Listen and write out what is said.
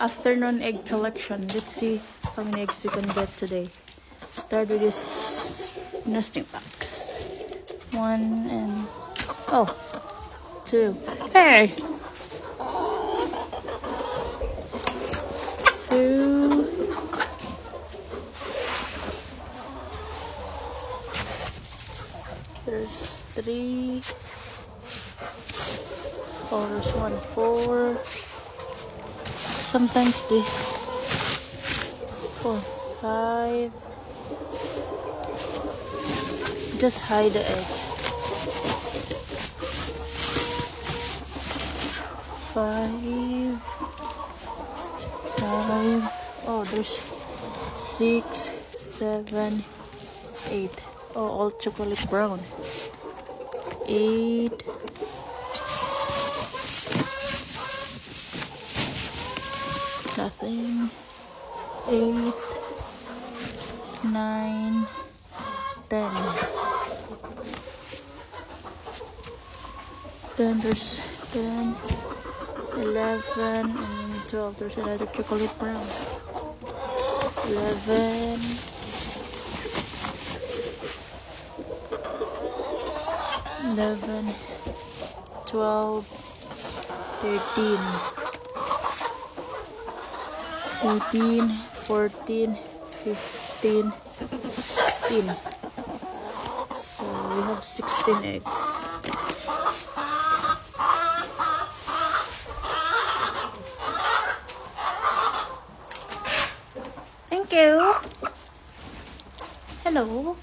Afternoon egg collection. Let's see how many eggs we can get today. Start with this nesting box. 1 and 2. Hey! 2. There's 3. Oh, there's 1, 4. Sometimes the 4, 5. Just hide the eggs. 5. 5. Oh, there's 6, 7, 8. Oh, all chocolate brown. 8. Nothing. 8, 9, 10. Then there's 10, 11, and 12. There's another chocolate brown. 11. 11, 12, 13. 13, 14, 15, 16. So we have 16 eggs. Thank you. Hello.